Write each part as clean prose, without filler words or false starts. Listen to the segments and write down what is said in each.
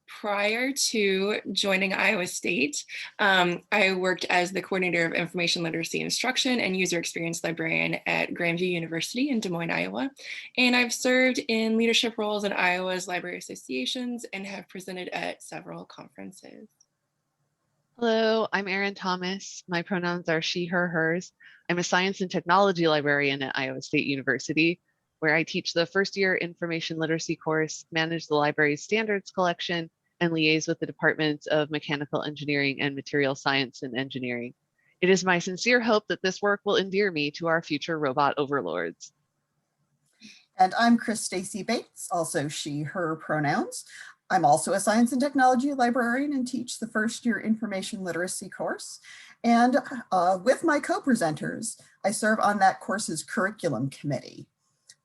Prior to joining Iowa State, I worked as the coordinator of information literacy instruction and user experience librarian at Grandview University in Des Moines, Iowa. And I've served in leadership roles in Iowa's library associations and have presented at several conferences. Hello, I'm Erin Thomas. My pronouns are she, her, hers. I'm a science and technology librarian at Iowa State University, where I teach the first year information literacy course, manage the library's standards collection, and liaise with the departments of mechanical engineering and material science and engineering. It is my sincere hope that this work will endear me to our future robot overlords. And I'm Kris Stacy-Bates, also she, her pronouns. I'm also a science and technology librarian and teach the first year information literacy course. And with my co-presenters, I serve on that course's curriculum committee.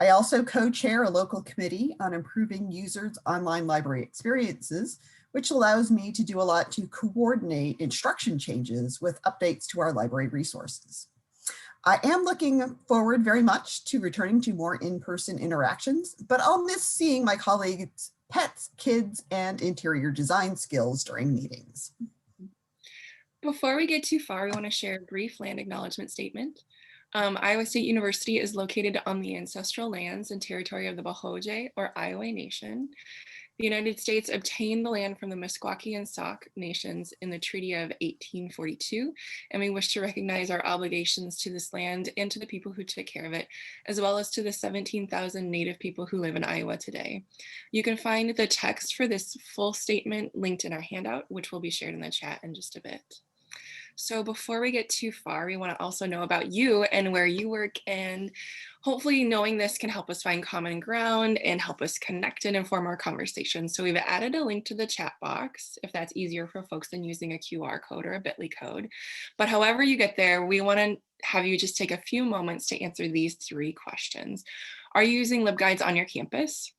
I also co-chair a local committee on improving users' online library experiences, which allows me to do a lot to coordinate instruction changes with updates to our library resources. I am looking forward very much to returning to more in-person interactions, but I'll miss seeing my colleagues' pets, kids, and interior design skills during meetings. Before we get too far, we want to share a brief land acknowledgement statement. Iowa State University is located on the ancestral lands and territory of the Bohoje or Iowa Nation. The United States obtained the land from the Meskwaki and Sauk nations in the Treaty of 1842, and we wish to recognize our obligations to this land and to the people who took care of it, as well as to the 17,000 Native people who live in Iowa today. You can find the text for this full statement linked in our handout, which will be shared in the chat in just a bit. So before we get too far, we want to also know about you and where you work, and hopefully knowing this can help us find common ground and help us connect and inform our conversation. So we've added a link to the chat box if that's easier for folks than using a QR code or a bit.ly code. But however you get there, we want to have you just take a few moments to answer these 3 questions. Are you using LibGuides on your campus?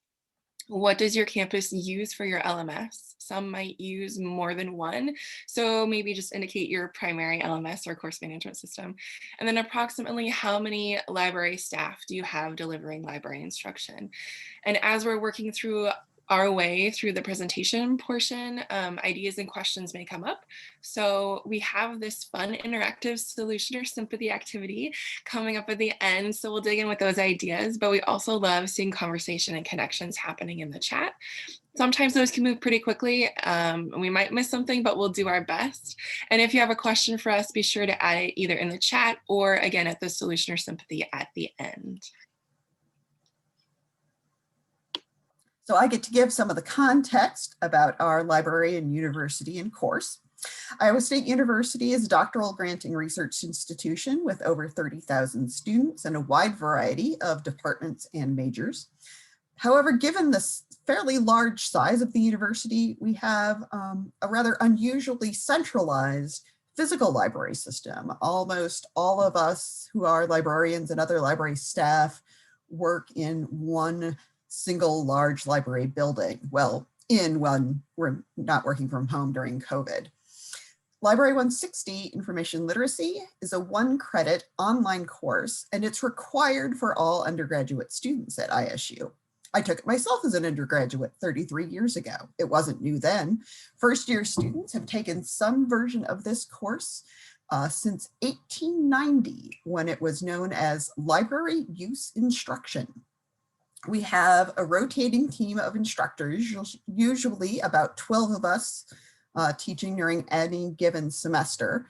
What does your campus use for your LMS? Some might use more than one, so maybe just indicate your primary LMS or course management system. And then approximately how many library staff do you have delivering library instruction? And as we're working through our way through the presentation portion, ideas and questions may come up. So we have this fun interactive solution or sympathy activity coming up at the end. So we'll dig in with those ideas, but we also love seeing conversation and connections happening in the chat. Sometimes those can move pretty quickly. We might miss something, but we'll do our best. And if you have a question for us, be sure to add it either in the chat or again at the solution or sympathy at the end. So I get to give some of the context about our library and university and course. Iowa State University is a doctoral granting research institution with over 30,000 students and a wide variety of departments and majors. However, given the fairly large size of the university, we have a rather unusually centralized physical library system. Almost all of us who are librarians and other library staff work in one single large library building. Well, in one, we're not working from home during COVID. Library 160 Information Literacy is a 1-credit online course, and it's required for all undergraduate students at ISU. I took it myself as an undergraduate 33 years ago. It wasn't new then. First-year students have taken some version of this course since 1890, when it was known as Library Use Instruction. We have a rotating team of instructors, usually about 12 of us teaching during any given semester.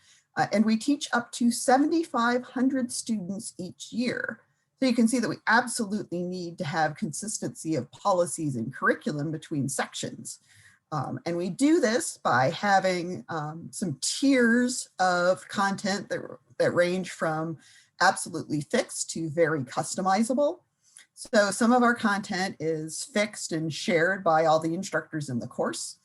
And we teach up to 7,500 students each year. So you can see that we absolutely need to have consistency of policies and curriculum between sections. And we do this by having some tiers of content that range from absolutely fixed to very customizable. So some of our content is fixed and shared by all the instructors in the course.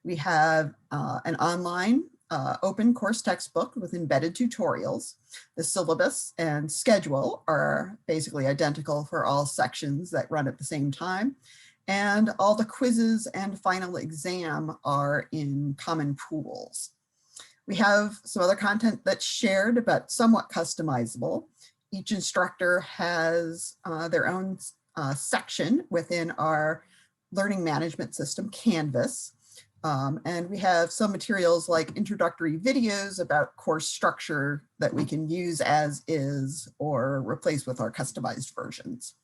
We have an online open course textbook with embedded tutorials. The syllabus and schedule are basically identical for all sections that run at the same time. And all the quizzes and final exam are in common pools. We have some other content that's shared but somewhat customizable. Each instructor has their own section within our learning management system, Canvas. And we have some materials like introductory videos about course structure that we can use as is or replace with our customized versions.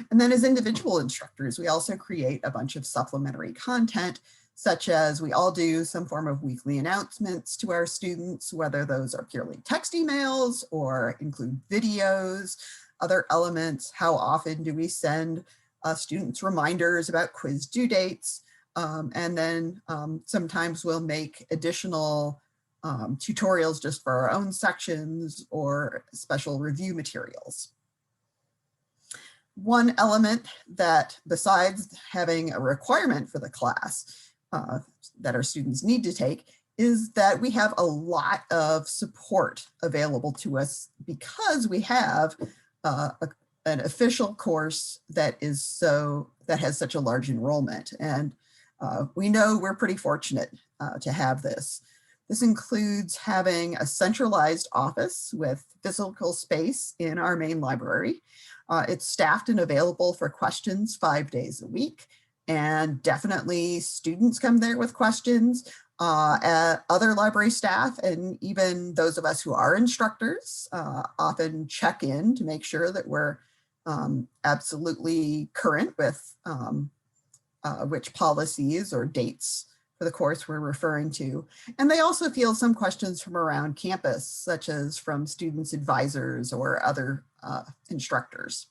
And then as individual instructors, we also create a bunch of supplementary content, such as we all do some form of weekly announcements to our students, whether those are purely text emails or include videos, other elements. How often do we send students reminders about quiz due dates? And then sometimes we'll make additional tutorials just for our own sections or special review materials. One element that, besides having a requirement for the class that our students need to take, is that we have a lot of support available to us because we have an official course that has such a large enrollment. And we know we're pretty fortunate to have this. This includes having a centralized office with physical space in our main library. It's staffed and available for questions 5 days a week. And definitely students come there with questions. Other library staff and even those of us who are instructors often check in to make sure that we're absolutely current with which policies or dates for the course we're referring to. And they also field some questions from around campus, such as from students' advisors or other instructors.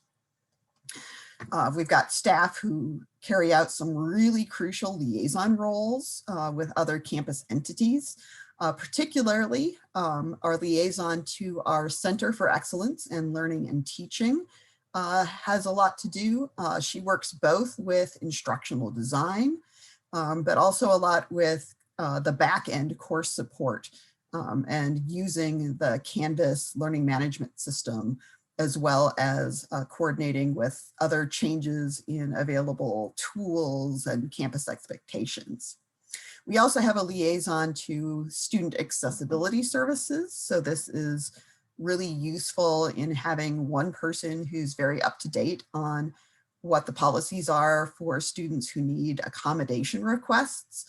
We've got staff who carry out some really crucial liaison roles with other campus entities, particularly our liaison to our Center for Excellence in Learning and Teaching has a lot to do. She works both with instructional design, but also a lot with the back end course support and using the Canvas learning management system, as well as coordinating with other changes in available tools and campus expectations. We also have a liaison to student accessibility services. So this is really useful in having one person who's very up to date on what the policies are for students who need accommodation requests,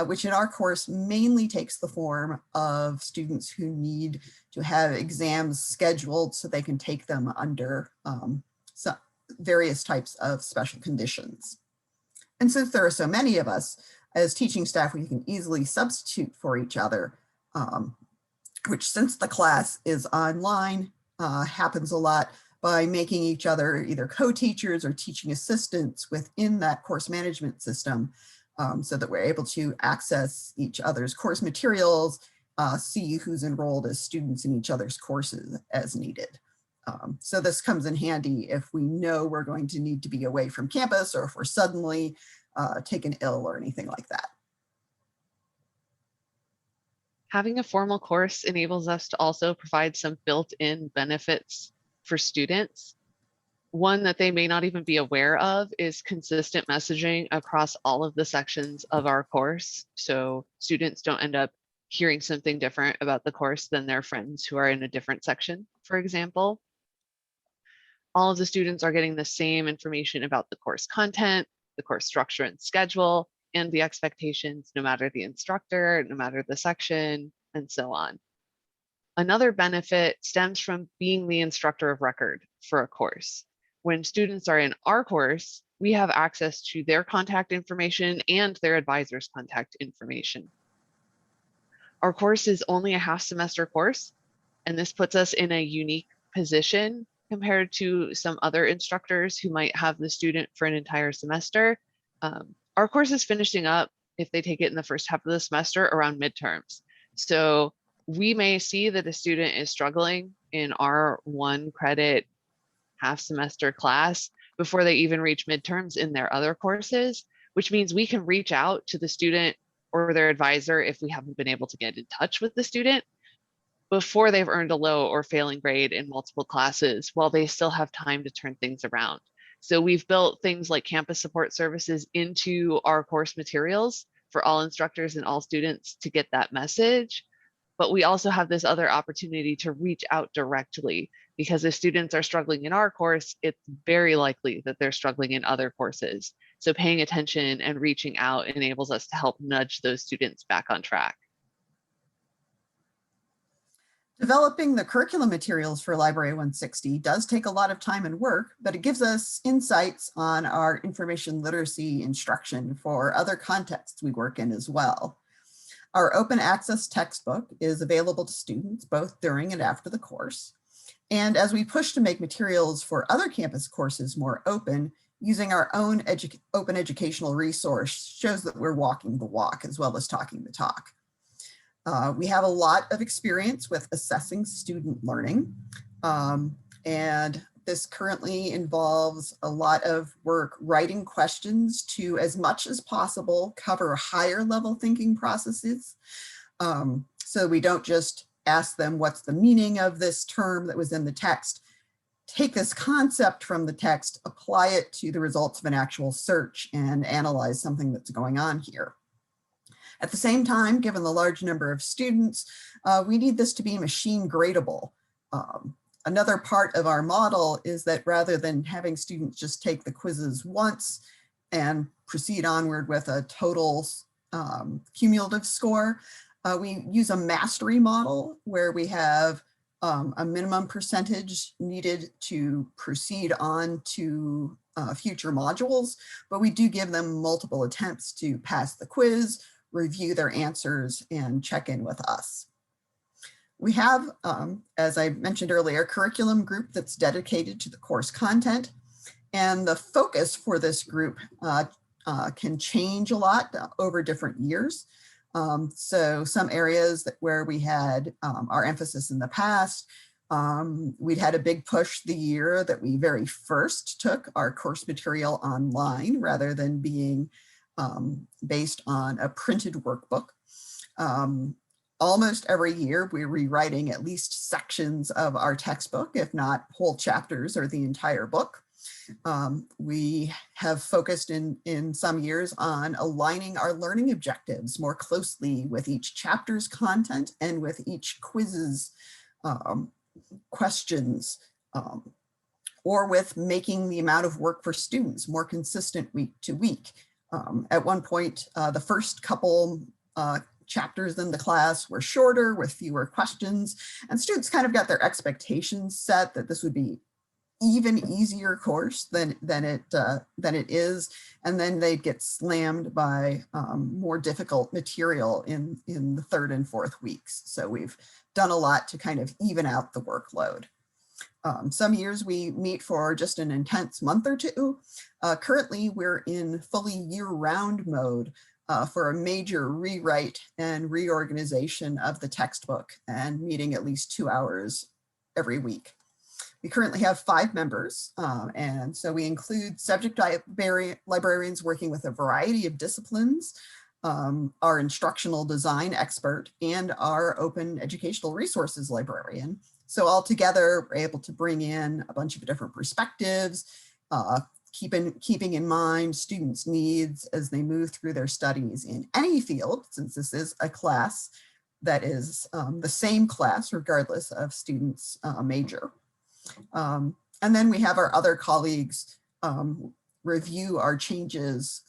which in our course mainly takes the form of students who need to have exams scheduled so they can take them under various types of special conditions. And since there are so many of us as teaching staff, we can easily substitute for each other, which since the class is online, happens a lot by making each other either co-teachers or teaching assistants within that course management system, so that we're able to access each other's course materials, see who's enrolled as students in each other's courses as needed. So this comes in handy if we know we're going to need to be away from campus or if we're suddenly taken ill or anything like that. Having a formal course enables us to also provide some built-in benefits for students. One that they may not even be aware of is consistent messaging across all of the sections of our course. So students don't end up hearing something different about the course than their friends who are in a different section, for example. All of the students are getting the same information about the course content, the course structure and schedule, and the expectations, no matter the instructor, no matter the section, and so on. Another benefit stems from being the instructor of record for a course. When students are in our course, we have access to their contact information and their advisor's contact information. Our course is only a half semester course, and this puts us in a unique position compared to some other instructors who might have the student for an entire semester. Our course is finishing up, if they take it in the first half of the semester, around midterms. So we may see that a student is struggling in our 1 credit half semester class before they even reach midterms in their other courses, which means we can reach out to the student or their advisor if we haven't been able to get in touch with the student before they've earned a low or failing grade in multiple classes while they still have time to turn things around. So we've built things like campus support services into our course materials for all instructors and all students to get that message. But we also have this other opportunity to reach out directly, because if students are struggling in our course, it's very likely that they're struggling in other courses. So paying attention and reaching out enables us to help nudge those students back on track. Developing the curriculum materials for Library 160 does take a lot of time and work, but it gives us insights on our information literacy instruction for other contexts we work in as well. Our open access textbook is available to students both during and after the course. And as we push to make materials for other campus courses more open, using our own open educational resource shows that we're walking the walk as well as talking the talk. We have a lot of experience with assessing student learning, and this currently involves a lot of work writing questions to, as much as possible, cover higher level thinking processes. So we don't just ask them what's the meaning of this term that was in the text, take this concept from the text, apply it to the results of an actual search and analyze something that's going on here. At the same time, given the large number of students, we need this to be machine gradable. Another part of our model is that rather than having students just take the quizzes once and proceed onward with a total cumulative score, we use a mastery model where we have a minimum percentage needed to proceed on to future modules, but we do give them multiple attempts to pass the quiz, review their answers, and check in with us. We have, as I mentioned earlier, a curriculum group that's dedicated to the course content, and the focus for this group can change a lot over different years. So some areas where we had our emphasis in the past, we'd had a big push the year that we very first took our course material online rather than being based on a printed workbook. Almost every year we're rewriting at least sections of our textbook, if not whole chapters or the entire book. We have focused in some years on aligning our learning objectives more closely with each chapter's content and with each quiz's questions, or with making the amount of work for students more consistent week to week. At one point, the first couple chapters in the class were shorter with fewer questions, and students kind of got their expectations set that this would be even easier course than it is, and then they'd get slammed by more difficult material in the third and fourth weeks. So we've done a lot to kind of even out the workload. Some years we meet for just an intense month or two. Currently, we're in fully year-round mode for a major rewrite and reorganization of the textbook and meeting at least 2 hours every week. We currently have 5 members, and so we include subject librarians working with a variety of disciplines, our instructional design expert, and our open educational resources librarian. So altogether, we're able to bring in a bunch of different perspectives, keeping in mind students' needs as they move through their studies in any field, since this is a class that is the same class regardless of students' major. And then we have our other colleagues review our changes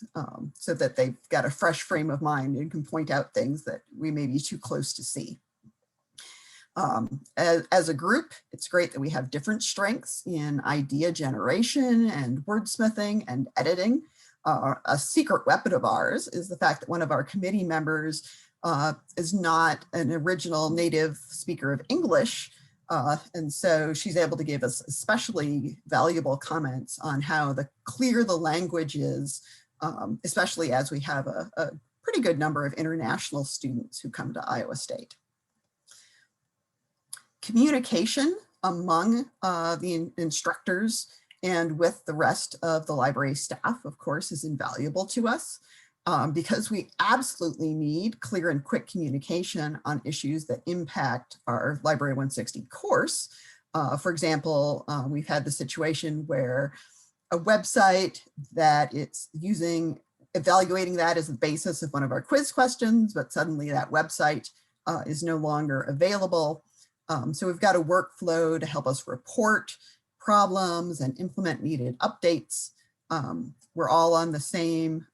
so that they've got a fresh frame of mind and can point out things that we may be too close to see. As a group, it's great that we have different strengths in idea generation and wordsmithing and editing. A secret weapon of ours is the fact that one of our committee members is not an original native speaker of English. And so she's able to give us especially valuable comments on how clear the language is, especially as we have a pretty good number of international students who come to Iowa State. Communication among the instructors and with the rest of the library staff, of course, is invaluable to us because we absolutely need clear and quick communication on issues that impact our Library 160 course. For example, we've had the situation where a website that it's evaluating that as the basis of one of our quiz questions, but suddenly that website is no longer available. So we've got a workflow to help us report problems and implement needed updates. we're all on the same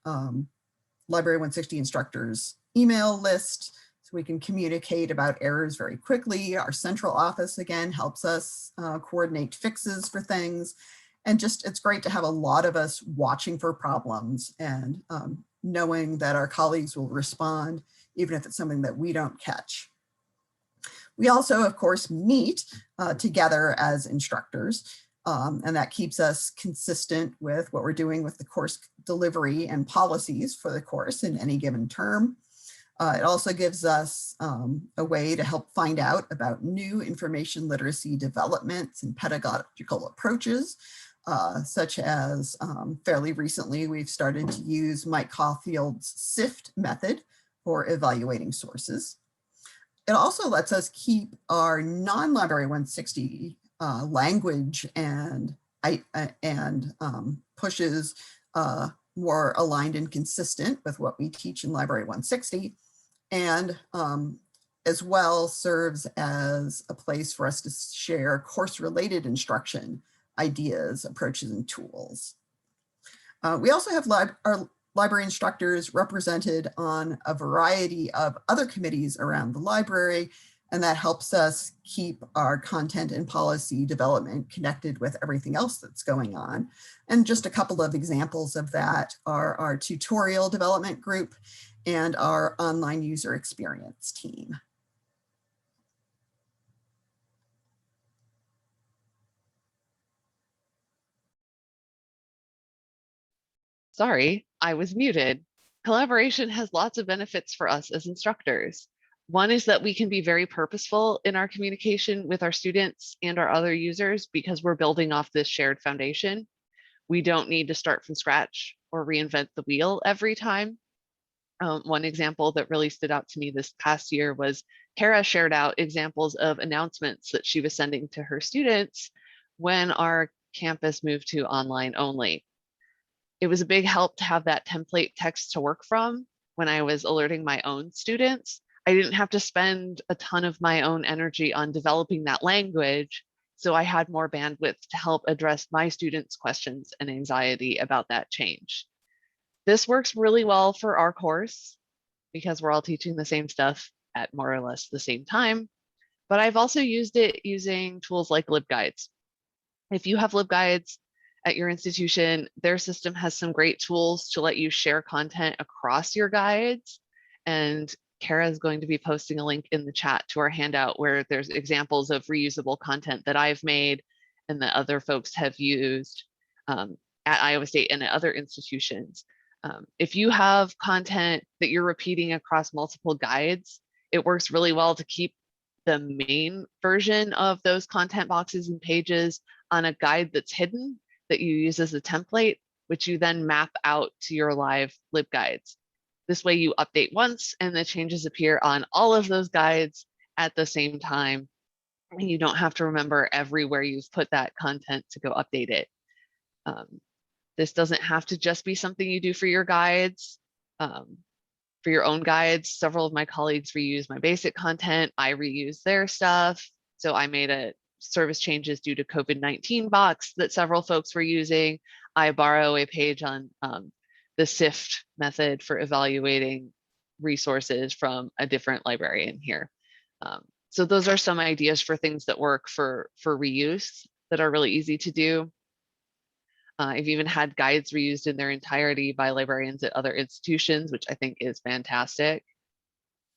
Library 160 instructors email list, so we can communicate about errors very quickly. Our central office, again, helps us coordinate fixes for things. And just, it's great to have a lot of us watching for problems and knowing that our colleagues will respond, even if it's something that we don't catch. We also, of course, meet together as instructors, and that keeps us consistent with what we're doing with the course delivery and policies for the course in any given term. It also gives us a way to help find out about new information literacy developments and pedagogical approaches, such as fairly recently, we've started to use Mike Caulfield's SIFT method for evaluating sources. It also lets us keep our non-Library 160 language and pushes more aligned and consistent with what we teach in Library 160, and as well serves as a place for us to share course-related instruction ideas, approaches, and tools. We also have our library instructors represented on a variety of other committees around the library, and that helps us keep our content and policy development connected with everything else that's going on. And just a couple of examples of that are our tutorial development group and our online user experience team. Sorry, I was muted. Collaboration has lots of benefits for us as instructors. One is that we can be very purposeful in our communication with our students and our other users because we're building off this shared foundation. We don't need to start from scratch or reinvent the wheel every time. One example that really stood out to me this past year was Cara shared out examples of announcements that she was sending to her students when our campus moved to online only. It was a big help to have that template text to work from when I was alerting my own students. I didn't have to spend a ton of my own energy on developing that language, so I had more bandwidth to help address my students' questions and anxiety about that change. This works really well for our course because we're all teaching the same stuff at more or less the same time, but I've also used it using tools like LibGuides. If you have LibGuides at your institution, their system has some great tools to let you share content across your guides. And Cara is going to be posting a link in the chat to our handout where there's examples of reusable content that I've made and that other folks have used at Iowa State and at other institutions. If you have content that you're repeating across multiple guides, it works really well to keep the main version of those content boxes and pages on a guide that's hidden that you use as a template, which you then map out to your live LibGuides. This way you update once and the changes appear on all of those guides at the same time. And you don't have to remember everywhere you've put that content to go update it. This doesn't have to just be something you do for your guides. For your own guides, several of my colleagues reuse my basic content. I reuse their stuff. So I made a service changes due to COVID-19 box that several folks were using. I borrow a page on the SIFT method for evaluating resources from a different librarian here. So those are some ideas for things that work for reuse that are really easy to do. I've even had guides reused in their entirety by librarians at other institutions, which I think is fantastic.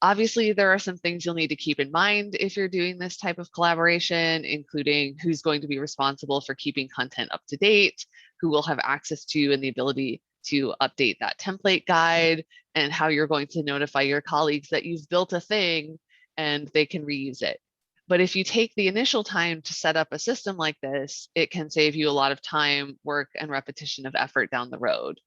Obviously, there are some things you'll need to keep in mind if you're doing this type of collaboration, including who's going to be responsible for keeping content up to date, who will have access to and the ability to update that template guide, and how you're going to notify your colleagues that you've built a thing and they can reuse it. But if you take the initial time to set up a system like this, it can save you a lot of time, work, and repetition of effort down the road.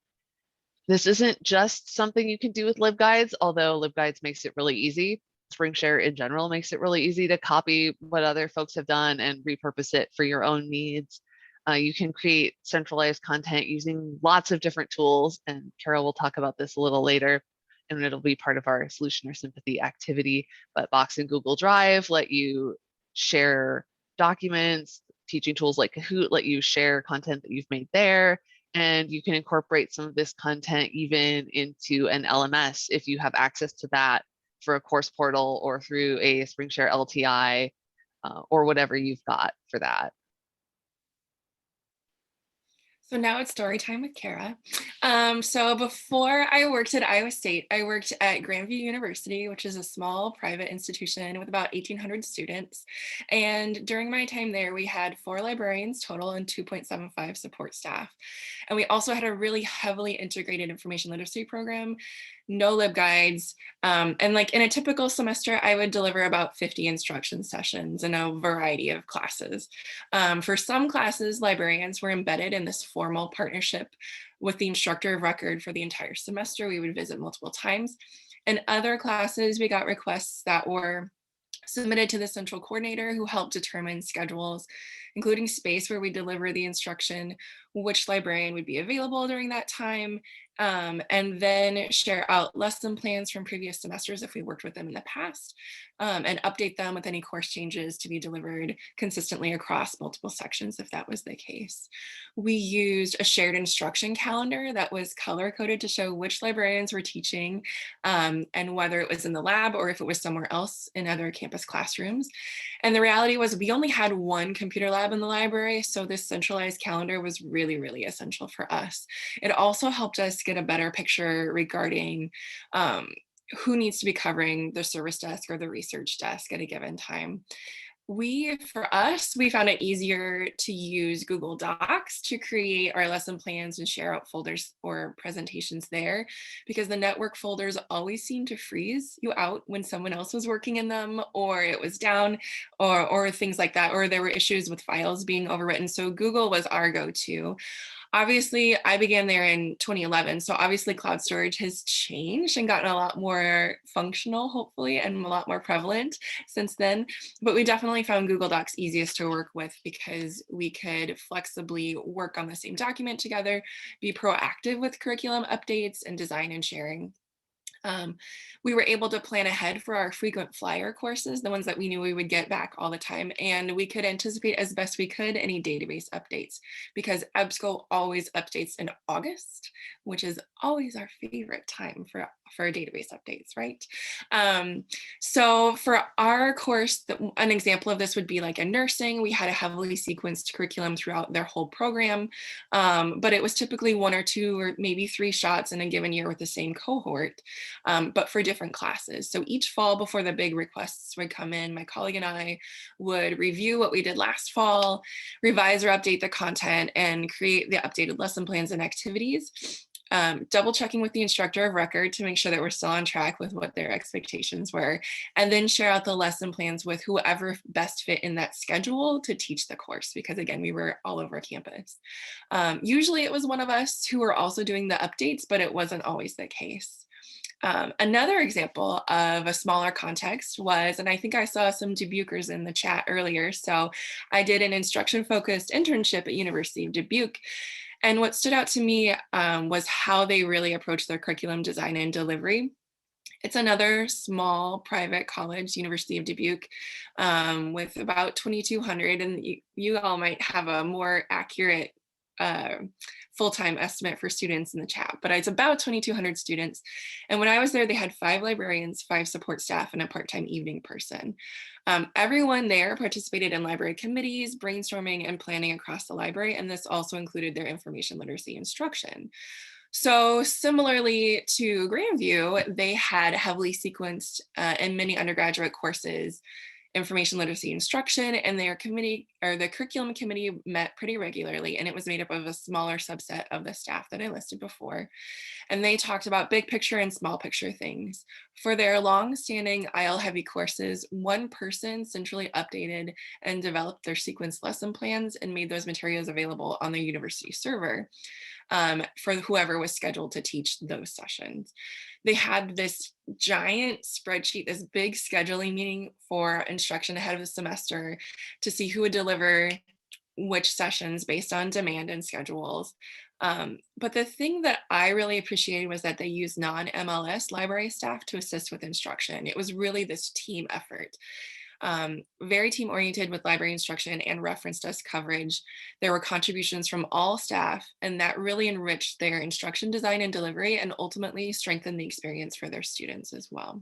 This isn't just something you can do with LibGuides, although LibGuides makes it really easy. SpringShare in general makes it really easy to copy what other folks have done and repurpose it for your own needs. You can create centralized content using lots of different tools, and Cara will talk about this a little later, and it'll be part of our solution or sympathy activity. But Box and Google Drive let you share documents. Teaching tools like Kahoot let you share content that you've made there. And you can incorporate some of this content even into an LMS if you have access to that for a course portal or through a SpringShare LTI or whatever you've got for that. So now it's story time with Cara. So before I worked at Iowa State, I worked at Grandview University, which is a small private institution with about 1,800 students. And during my time there, we had 4 librarians total and 2.75 support staff. And we also had a really heavily integrated information literacy program, no LibGuides. And like in a typical semester, I would deliver about 50 instruction sessions in a variety of classes. For some classes, librarians were embedded in this formal partnership with the instructor of record for the entire semester. We would visit multiple times. In other classes, we got requests that were submitted to the central coordinator who helped determine schedules, including space where we deliver the instruction, which librarian would be available during that time, and then share out lesson plans from previous semesters if we worked with them in the past, and update them with any course changes to be delivered consistently across multiple sections if that was the case. We used a shared instruction calendar that was color coded to show which librarians were teaching and whether it was in the lab or if it was somewhere else in other campus classrooms. And the reality was we only had one computer lab in the library, so this centralized calendar was really, really essential for us. It also helped us get a better picture regarding who needs to be covering the service desk or the research desk at a given time. For us, we found it easier to use Google Docs to create our lesson plans and share out folders or presentations there, because the network folders always seemed to freeze you out when someone else was working in them, or it was down, or things like that, or there were issues with files being overwritten. So Google was our go-to. Obviously, I began there in 2011, so obviously cloud storage has changed and gotten a lot more functional, hopefully, and a lot more prevalent since then. But we definitely found Google Docs easiest to work with because we could flexibly work on the same document together, be proactive with curriculum updates and design and sharing. We were able to plan ahead for our frequent flyer courses, the ones that we knew we would get back all the time, and we could anticipate as best we could any database updates because EBSCO always updates in August, which is always our favorite time for database updates, right? So for our course, an example of this would be like in nursing. We had a heavily sequenced curriculum throughout their whole program, but it was typically 1 or 2 or maybe 3 shots in a given year with the same cohort, but for different classes. So each fall before the big requests would come in, my colleague and I would review what we did last fall, revise or update the content, and create the updated lesson plans and activities. Double checking with the instructor of record to make sure that we're still on track with what their expectations were, and then share out the lesson plans with whoever best fit in that schedule to teach the course, because again, we were all over campus. Usually it was one of us who were also doing the updates, but it wasn't always the case. Another example of a smaller context was, and I think I saw some Dubukers in the chat earlier, so I did an instruction-focused internship at University of Dubuque. And what stood out to me was how they really approach their curriculum design and delivery. It's another small private college, University of Dubuque, with about 2,200, and you all might have a more accurate full-time estimate for students in the chat, but it's about 2,200 students. And when I was there, they had 5 librarians, 5 support staff, and a part-time evening person. Everyone there participated in library committees, brainstorming, and planning across the library, and this also included their information literacy instruction. So similarly to Grandview, they had heavily sequenced in many undergraduate courses information literacy instruction, and their committee, or the curriculum committee, met pretty regularly, and it was made up of a smaller subset of the staff that I listed before. And they talked about big picture and small picture things. For their long-standing IL heavy courses, one person centrally updated and developed their sequenced lesson plans and made those materials available on the university server for whoever was scheduled to teach those sessions. They had this giant spreadsheet, this big scheduling meeting for instruction ahead of the semester to see who would deliver which sessions based on demand and schedules. But the thing that I really appreciated was that they used non-MLS library staff to assist with instruction. It was really this team effort. Very team oriented with library instruction and reference desk coverage. There were contributions from all staff, and that really enriched their instruction design and delivery and ultimately strengthened the experience for their students as well.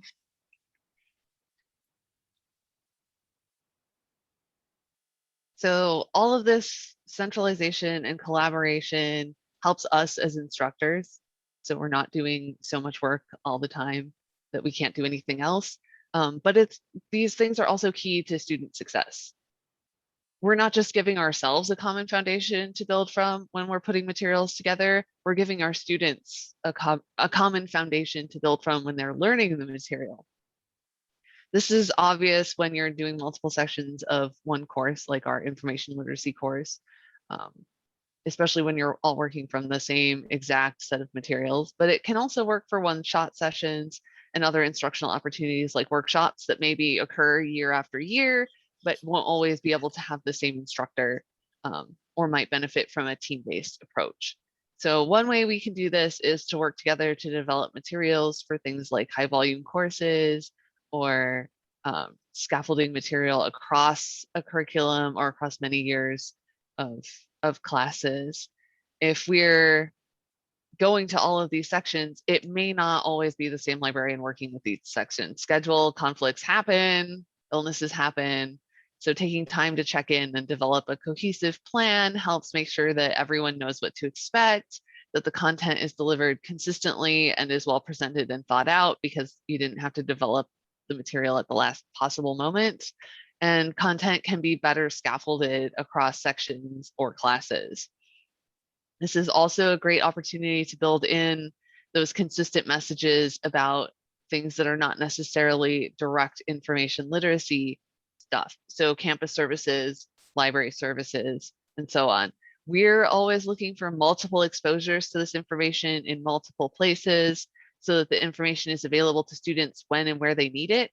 So all of this centralization and collaboration helps us as instructors. So we're not doing so much work all the time that we can't do anything else. But these things are also key to student success. We're not just giving ourselves a common foundation to build from when we're putting materials together, we're giving our students a common foundation to build from when they're learning the material. This is obvious when you're doing multiple sections of one course, like our information literacy course, especially when you're all working from the same exact set of materials, but it can also work for one-shot sessions and other instructional opportunities like workshops that maybe occur year after year, but won't always be able to have the same instructor or might benefit from a team-based approach. So one way we can do this is to work together to develop materials for things like high volume courses or scaffolding material across a curriculum or across many years of classes. If we're going to all of these sections, it may not always be the same librarian working with each section. Schedule conflicts happen, illnesses happen. So taking time to check in and develop a cohesive plan helps make sure that everyone knows what to expect, that the content is delivered consistently and is well presented and thought out because you didn't have to develop the material at the last possible moment. And content can be better scaffolded across sections or classes. This is also a great opportunity to build in those consistent messages about things that are not necessarily direct information literacy stuff. So campus services, library services, and so on. We're always looking for multiple exposures to this information in multiple places so that the information is available to students when and where they need it,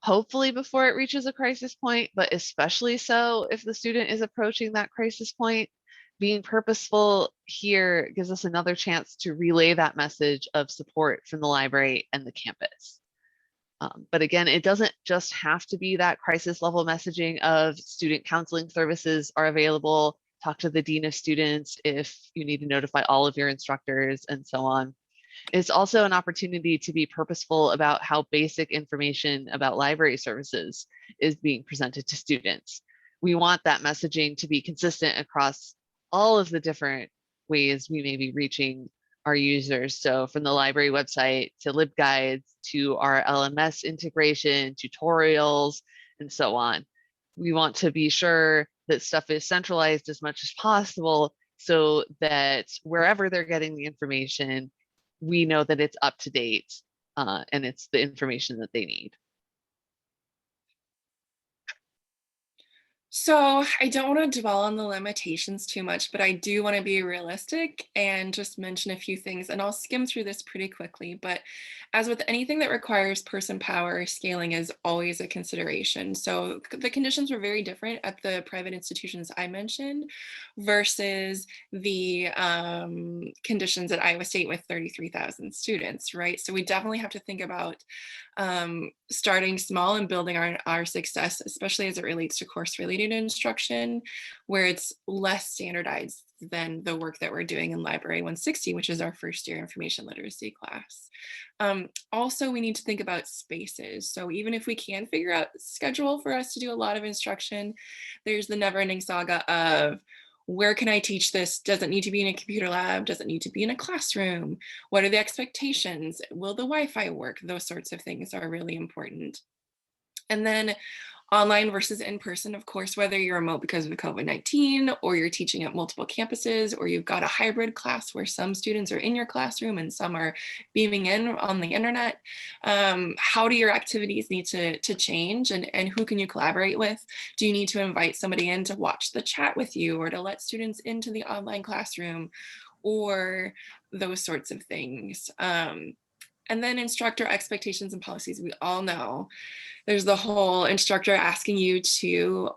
hopefully before it reaches a crisis point, but especially so if the student is approaching that crisis point. Being purposeful here gives us another chance to relay that message of support from the library and the campus. But again, it doesn't just have to be that crisis level messaging of student counseling services are available, talk to the dean of students if you need to notify all of your instructors and so on. It's also an opportunity to be purposeful about how basic information about library services is being presented to students. We want that messaging to be consistent across all of the different ways we may be reaching our users. So from the library website to LibGuides to our LMS integration, tutorials, and so on. We want to be sure that stuff is centralized as much as possible so that wherever they're getting the information, we know that it's up to date and it's the information that they need. So I don't want to dwell on the limitations too much, but I do want to be realistic and just mention a few things. And I'll skim through this pretty quickly. But as with anything that requires person power, scaling is always a consideration. So the conditions were very different at the private institutions I mentioned versus the conditions at Iowa State with 33,000 students, right? So we definitely have to think about starting small and building our success, especially as it relates to course related instruction, where it's less standardized than the work that we're doing in Library 160, which is our first year information literacy class. Also, we need to think about spaces. So even if we can figure out schedule for us to do a lot of instruction, there's the never ending saga of where can I teach this? Does it need to be in a computer lab? Does it need to be in a classroom? What are the expectations? Will the Wi-Fi work? Those sorts of things are really important. And then online versus in person, of course, whether you're remote because of COVID-19 or you're teaching at multiple campuses or you've got a hybrid class where some students are in your classroom and some are beaming in on the internet, how do your activities need to change and who can you collaborate with? Do you need to invite somebody in to watch the chat with you or to let students into the online classroom or those sorts of things? And then instructor expectations and policies. We all know there's the whole instructor asking you to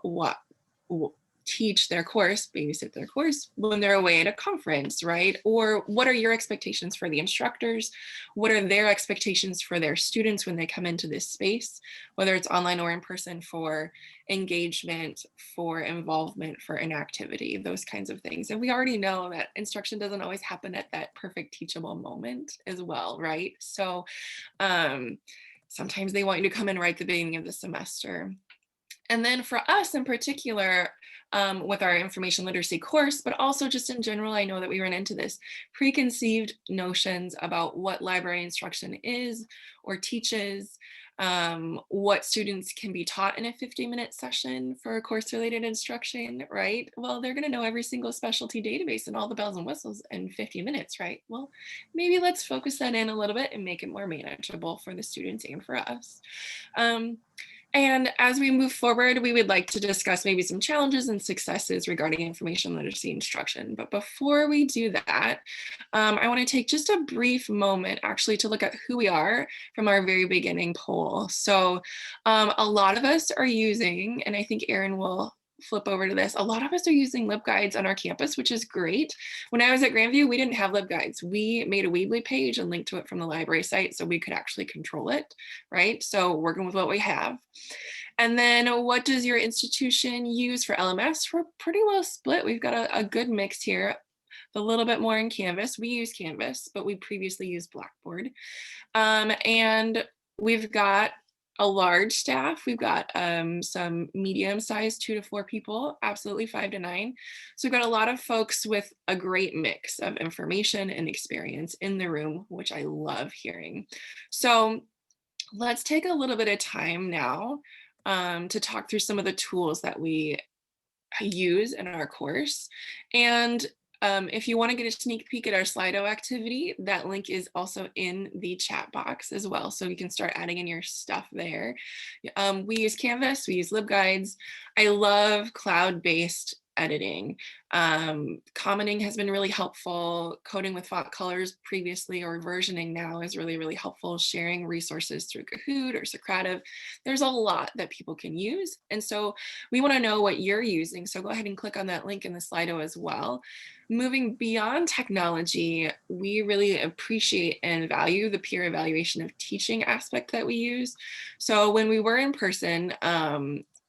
teach their course, babysit their course when they're away at a conference, right? Or what are your expectations for the instructors? What are their expectations for their students when they come into this space, whether it's online or in person, for engagement, for involvement, for inactivity, those kinds of things. And we already know that instruction doesn't always happen at that perfect teachable moment as well, right? So sometimes they want you to come in right at the beginning of the semester. And then for us in particular, with our information literacy course, but also just in general, I know that we run into this preconceived notions about what library instruction is or teaches, what students can be taught in a 50-minute session for course-related instruction, right? Well, they're going to know every single specialty database and all the bells and whistles in 50 minutes, right? Well, maybe let's focus that in a little bit and make it more manageable for the students and for us. And as we move forward, we would like to discuss maybe some challenges and successes regarding information literacy instruction. But before we do that, I want to take just a brief moment actually to look at who we are from our very beginning poll. So a lot of us are using, and I think Erin will flip over to this, a lot of us are using LibGuides on our campus, which is great. When I was at Grandview, we didn't have LibGuides. We made a Weebly page and linked to it from the library site so we could actually control it, right? So working with what we have. And then what does your institution use for LMS? We're pretty well split. We've got a good mix here, a little bit more in Canvas. We use Canvas, but we previously used Blackboard. And we've got a large staff. We've got some medium-sized 2 to 4 people, absolutely 5 to 9. So we've got a lot of folks with a great mix of information and experience in the room, which I love hearing. So let's take a little bit of time now to talk through some of the tools that we use in our course. And if you want to get a sneak peek at our Slido activity, that link is also in the chat box as well. So you can start adding in your stuff there. We use Canvas, we use LibGuides. I love cloud-based editing. Commenting has been really helpful. Coding with font colors previously or versioning now is really, really helpful. Sharing resources through Kahoot or Socrative. There's a lot that people can use. And so we want to know what you're using. So go ahead and click on that link in the Slido as well. Moving beyond technology, we really appreciate and value the peer evaluation of teaching aspect that we use. So when we were in person,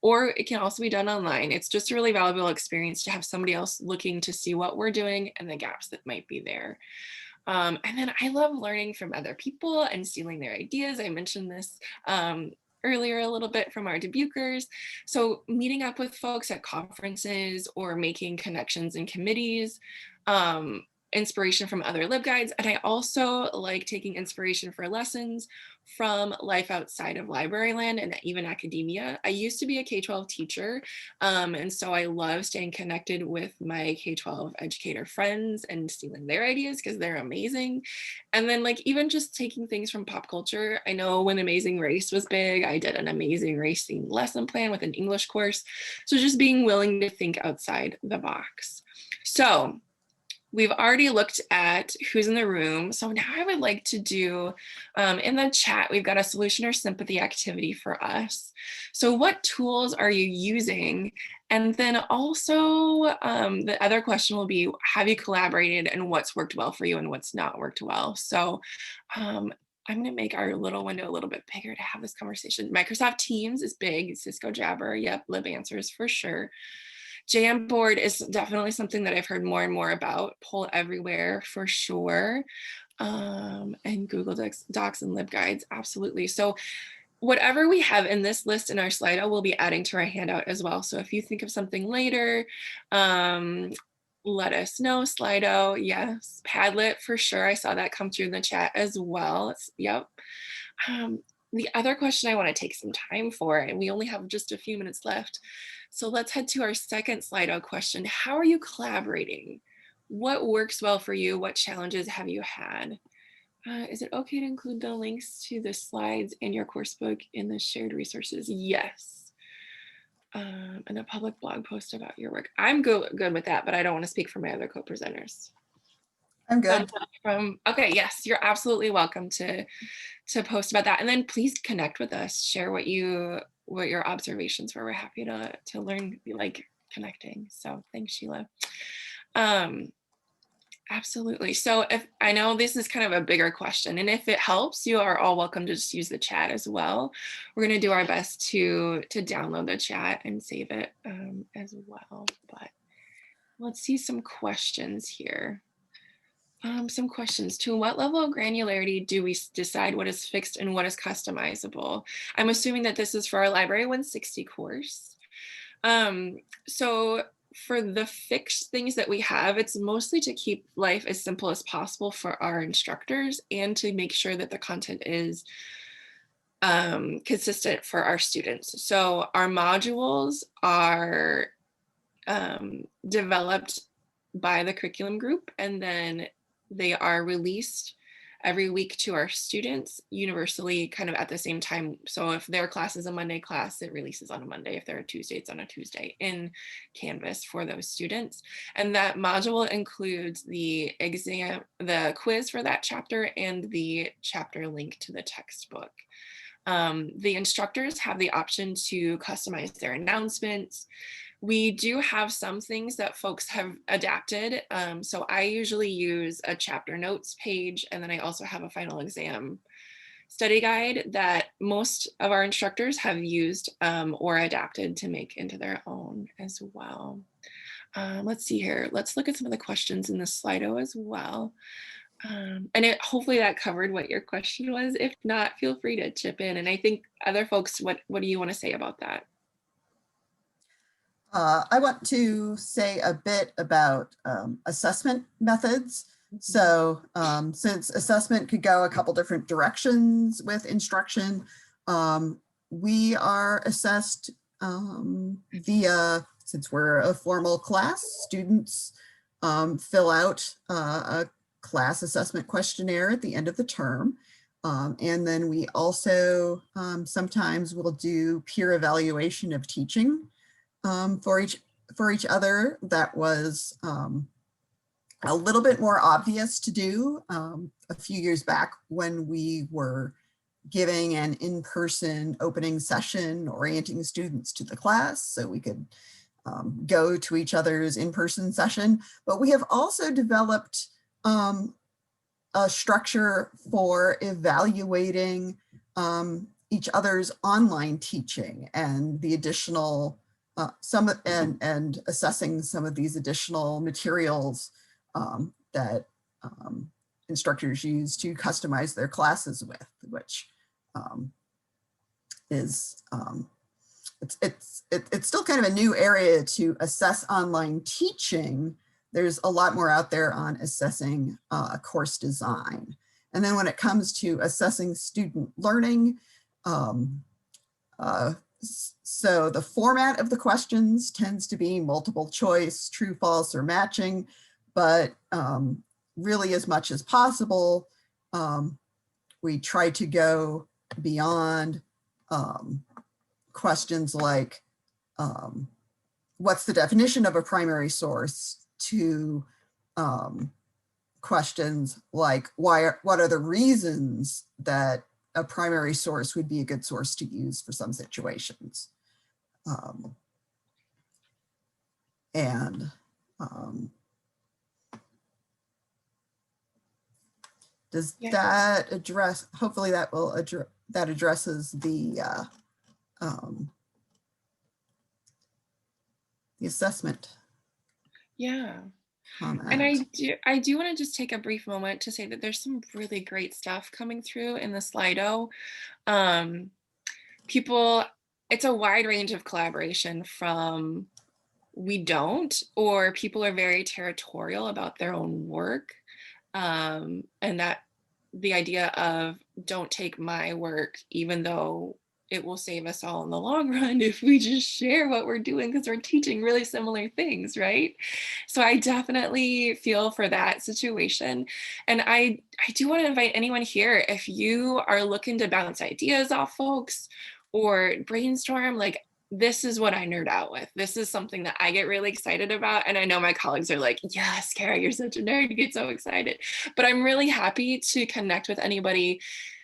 or it can also be done online, it's just a really valuable experience to have somebody else looking to see what we're doing and the gaps that might be there. And then I love learning from other people and stealing their ideas. I mentioned this earlier a little bit from our debukers. So meeting up with folks at conferences or making connections in committees, inspiration from other LibGuides. And I also like taking inspiration for lessons from life outside of library land and even academia. I used to be a K-12 teacher, and so I love staying connected with my K-12 educator friends and stealing their ideas because they're amazing. And then like even just taking things from pop culture. I know when Amazing Race was big, I did an Amazing Race themed lesson plan with an English course. So just being willing to think outside the box. So we've already looked at who's in the room. So now I would like to do, in the chat, we've got a solution or sympathy activity for us. So what tools are you using? And then also the other question will be, have you collaborated and what's worked well for you and what's not worked well? So I'm gonna make our little window a little bit bigger to have this conversation. Microsoft Teams is big, Cisco Jabber, yep, Lib Answers for sure. Jamboard is definitely something that I've heard more and more about. Poll Everywhere for sure. And Google Docs and LibGuides, absolutely. So whatever we have in this list in our Slido, we'll be adding to our handout as well. So if you think of something later, let us know. Slido, yes. Padlet for sure. I saw that come through in the chat as well. Yep. The other question I want to take some time for, and we only have just a few minutes left. So let's head to our second Slido question. How are you collaborating? What works well for you? What challenges have you had? Is it okay to include the links to the slides in your course book in the shared resources? Yes. And a public blog post about your work. I'm good with that, but I don't want to speak for my other co-presenters. I'm good. Okay, yes, you're absolutely welcome to post about that. And then please connect with us, share what your observations were. We're happy to learn, like connecting. So thanks, Sheila. Absolutely. So if I know this is kind of a bigger question, and if it helps, you are all welcome to just use the chat as well. We're going to do our best to download the chat and save it as well. But let's see some questions here. Some questions. To what level of granularity do we decide what is fixed and what is customizable? I'm assuming that this is for our Library 160 course. So for the fixed things that we have, it's mostly to keep life as simple as possible for our instructors and to make sure that the content is consistent for our students. So our modules are developed by the curriculum group, and then they are released every week to our students universally kind of at the same time. So if their class is a Monday class, it releases on a Monday. If they're a Tuesday, it's on a Tuesday in Canvas for those students. And that module includes the exam, the quiz for that chapter, and the chapter link to the textbook. The instructors have the option to customize their announcements. We do have some things that folks have adapted. So I usually use a chapter notes page, and then I also have a final exam study guide that most of our instructors have used or adapted to make into their own as well. Let's see here. Let's look at some of the questions in the Slido as well. And hopefully that covered what your question was. If not, feel free to chip in. And I think other folks, what do you want to say about that? I want to say a bit about assessment methods. So since assessment could go a couple different directions with instruction, we are assessed via, since we're a formal class, students fill out a class assessment questionnaire at the end of the term. And then we also sometimes will do peer evaluation of teaching for each other. That was a little bit more obvious to do a few years back when we were giving an in-person opening session, orienting students to the class so we could go to each other's in-person session. But we have also developed a structure for evaluating each other's online teaching and the additional and assessing some of these additional materials that instructors use to customize their classes with, which is it's still kind of a new area to assess online teaching. There's a lot more out there on assessing course design. And then when it comes to assessing student learning, so the format of the questions tends to be multiple choice, true, false, or matching, but really as much as possible, we try to go beyond questions like what's the definition of a primary source to questions like what are the reasons that a primary source would be a good source to use for some situations. Does that address, hopefully that will address, that addresses the assessment. Yeah. Comment. And I do want to just take a brief moment to say that there's some really great stuff coming through in the Slido. It's a wide range of collaboration from we don't, or people are very territorial about their own work. And that the idea of don't take my work, even though it will save us all in the long run if we just share what we're doing because we're teaching really similar things, right? So I definitely feel for that situation. And I do want to invite anyone here, if you are looking to bounce ideas off folks or brainstorm, like this is what I nerd out with. This is something that I get really excited about. And I know my colleagues are like, yes, Cara, you're such a nerd, you get so excited. But I'm really happy to connect with anybody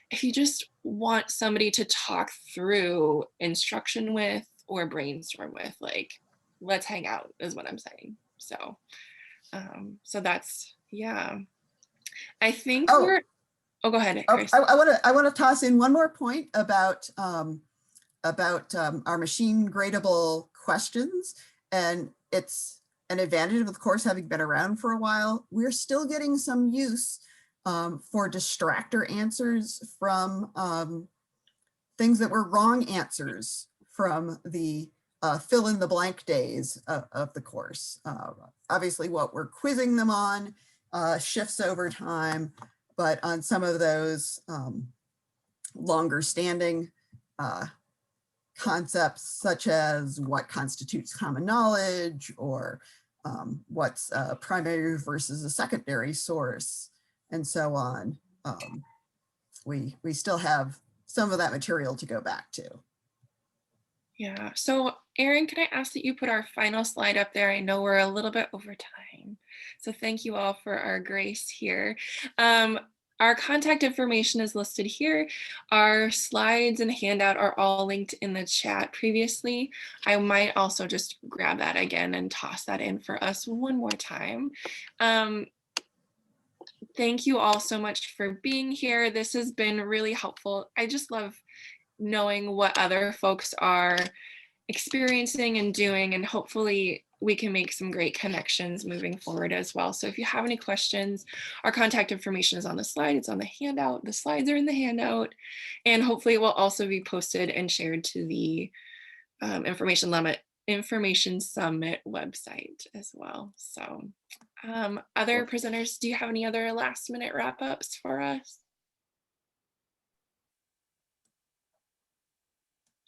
if you just want somebody to talk through instruction with or brainstorm with. Like, let's hang out is what I'm saying. So, so that's, yeah. I think Oh. oh, go ahead, Oh, Kris. I want to toss in one more point about our machine gradable questions, and it's an advantage of the course having been around for a while. We're still getting some use for distractor answers from things that were wrong answers from the fill in the blank days of the course. Obviously what we're quizzing them on shifts over time, but on some of those longer standing concepts, such as what constitutes common knowledge, or what's a primary versus a secondary source, and so on. We still have some of that material to go back to. Yeah, so Erin, can I ask that you put our final slide up there? I know we're a little bit over time, so thank you all for our grace here. Our contact information is listed here. Our slides and handout are all linked in the chat previously. I might also just grab that again and toss that in for us one more time. Thank you all so much for being here. This has been really helpful. I just love knowing what other folks are experiencing and doing, and hopefully we can make some great connections moving forward as well. So if you have any questions, our contact information is on the slide, it's on the handout, the slides are in the handout, and hopefully it will also be posted and shared to the Information Summit website as well. So other presenters, do you have any other last minute wrap-ups for us?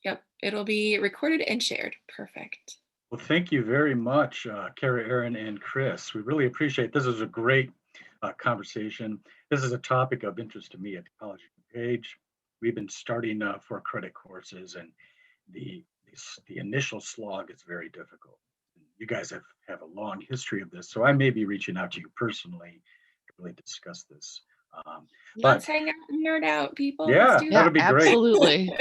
Yep, it'll be recorded and shared. Perfect. Well, thank you very much, Cara, Erin, and Kris. We really appreciate it. This is a great conversation. This is a topic of interest to me at the College of DuPage. We've been starting for credit courses, and the initial slog is very difficult. You guys have a long history of this, so I may be reaching out to you personally to really discuss this. Let's hang out and nerd out, people. Yeah, that would be great. Absolutely.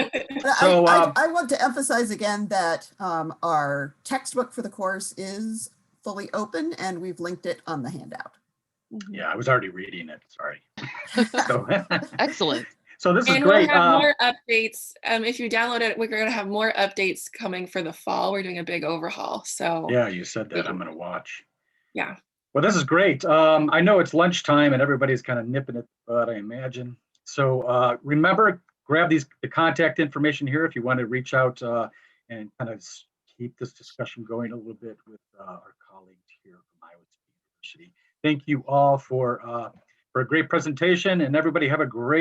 So I want to emphasize again that our textbook for the course is fully open, and we've linked it on the handout. Yeah, I was already reading it. Sorry. So, excellent. So this is and great. We'll have more updates. If you download it, we're going to have more updates coming for the fall. We're doing a big overhaul. So yeah, you said that. I'm going to watch. Yeah. Well, this is great. I know it's lunchtime and everybody's kind of nipping at the bud, I imagine. So remember, grab the contact information here if you want to reach out and kind of keep this discussion going a little bit with our colleagues here from Iowa State University. Thank you all for a great presentation, and everybody have a great